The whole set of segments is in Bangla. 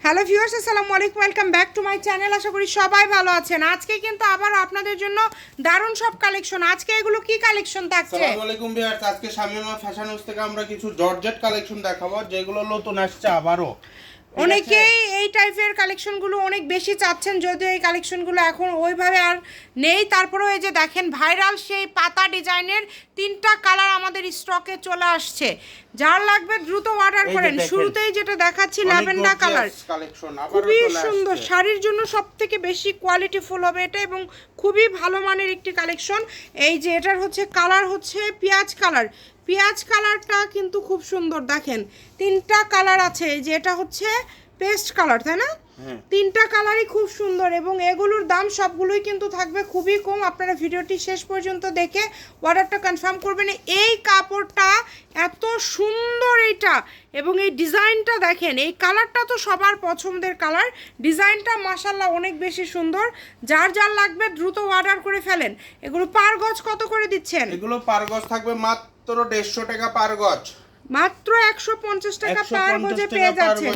হ্যালো ভিউয়ার্স, আসসালামু আলাইকুম, welcome back to my channel. আশা করি সবাই ভালো আছেন। আজকে কিন্তু আবার আপনাদের জন্য দারুণ সব কালেকশন। আজকে এগুলো কি কালেকশন থাকছে? আসসালামু আলাইকুম ভিউয়ার্স, আজকে শামিমা ফ্যাশন হাউস থেকে আমরা কিছু জর্জেট কালেকশন দেখাবো যেগুলো নতুন আসছে আবারও। অনেকেই এই টাইপের কালেকশনগুলো অনেক বেশি চাচ্ছেন, যদিও এই কালেকশনগুলো এখন ওইভাবে আর নেই। তারপরেও এই যে দেখেন ভাইরাল সেই পাতা ডিজাইনের 3টা কালার আমাদের স্টকে চলে আসছে। যার লাগবে দ্রুত অর্ডার করেন। শুরুতেই যেটা দেখাচ্ছি ল্যাভেন্ডার কালার, খুবই সুন্দর, শাড়ির জন্য সবথেকে বেশি কোয়ালিটিফুল হবে এটা এবং খুবই ভালো মানের একটি কালেকশন। এই যে এটার হচ্ছে কালার হচ্ছে পেঁয়াজ কালার। পেঁয়াজ কালারটা কিন্তু খুব সুন্দর, দেখেন 3টা কালার আছে। এই যে এটা হচ্ছে পেস্ট কালার, তাই না? 3টা কালারই খুব সুন্দর এবং এগুলোর দাম সবগুলোই কিন্তু থাকবে খুবই কম। আপনারা ভিডিওটি শেষ পর্যন্ত দেখে অর্ডারটা কনফার্ম করবেন। এই কাপড়টা এত সুন্দর এইটা, এবং এই ডিজাইনটা দেখেন, এই কালারটা তো সবার পছন্দের কালার। ডিজাইনটা মাশাআল্লাহ অনেক বেশি সুন্দর। যার যার লাগবে দ্রুত অর্ডার করে ফেলেন। এগুলো পার গজ কত করে দিচ্ছেন? এগুলো পার গজ থাকবে মাত্র 150 টাকা পার গজ, মাত্র 150 টাকা পার গজে পেয়ে যাচ্ছে।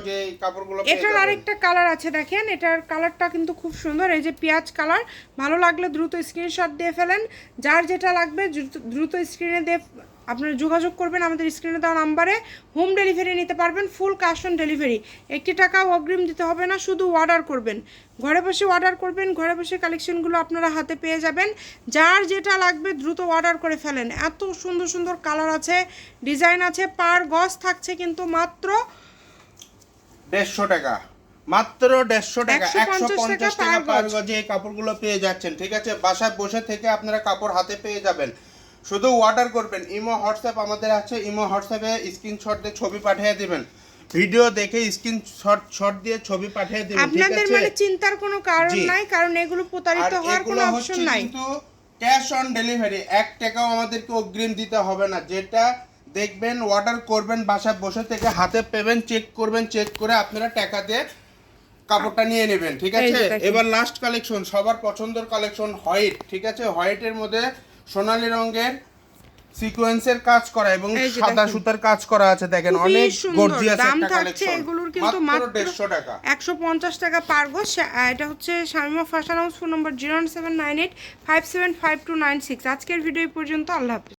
এটার আরেকটা কালার আছে, দেখেন এটার কালারটা কিন্তু খুব সুন্দর। এই যে পেঁয়াজ কালার, ভালো লাগলে দ্রুত স্ক্রিনশট দিয়ে ফেলেন। যার যেটা লাগবে দ্রুত স্ক্রিনে দিয়ে আপনারা যোগাযোগ করবেন আমাদের স্ক্রিনে দেওয়া নাম্বারে। হোম ডেলিভারি নিতে পারবেন, ফুল ক্যাশ অন ডেলিভারি। 1 টাকাও অগ্রিম দিতে হবে না, শুধু অর্ডার করবেন। ঘরে বসে অর্ডার করবেন, ঘরে বসে কালেকশনগুলো আপনারা হাতে পেয়ে যাবেন। যার যেটা লাগবে দ্রুত অর্ডার করে ফেলেন। এত সুন্দর সুন্দর কালার আছে, ডিজাইন আছে। পার গজ থাকছে কিন্তু মাত্র 150 টাকা, মাত্র 150 টাকা, 150 টাকা পার গজে এই কাপড়গুলো পেয়ে যাচ্ছেন। ঠিক আছে, বাসায় বসে থেকে আপনারা কাপড় হাতে পেয়ে যাবেন। শুধু অর্ডার করবেন। ইমো হোয়াটসঅ্যাপ আমাদের আছে, ইমো হোয়াটসঅ্যাপে স্ক্রিনশট দিয়ে ছবি পাঠিয়ে দিবেন। ভিডিও দেখে স্ক্রিনশট দিয়ে ছবি পাঠিয়ে দিবেন। আপনাদের মানে চিন্তার কোনো কারণ নাই, কারণ এগুলো প্রতারিত হওয়ার কোনো অপশন নাই। কিন্তু ক্যাশ অন ডেলিভারি, 1 টাকাও আমাদেরকে অগ্রিম দিতে হবে না। যেটা দেখবেন অর্ডার করবেন, বাসায় বসে থেকে হাতে পেবেন, চেক করবেন, চেক করে আপনারা টাকা দিয়ে কাপড়টা নিয়ে নেবেন। ঠিক আছে, এবার লাস্ট কালেকশন, সবার পছন্দের কালেকশন হোয়াইট। ঠিক আছে, হোয়াইটের মধ্যে সোনালী রঙের সিকোয়েন্সের কাজ করা এবং সাদা সুতার কাজ করা আছে। দেখেন অনেক গর্জিয়াস একটা কালেকশন। এগুলোর কিন্তু মাত্র 150 টাকা, 150 টাকা পার গজ। এটা হচ্ছে শামিমা ফ্যাশন হাউস, ফোন নম্বর 01798575296। আজকের ভিডিও পর্যন্ত, আল্লাহ হাফেজ।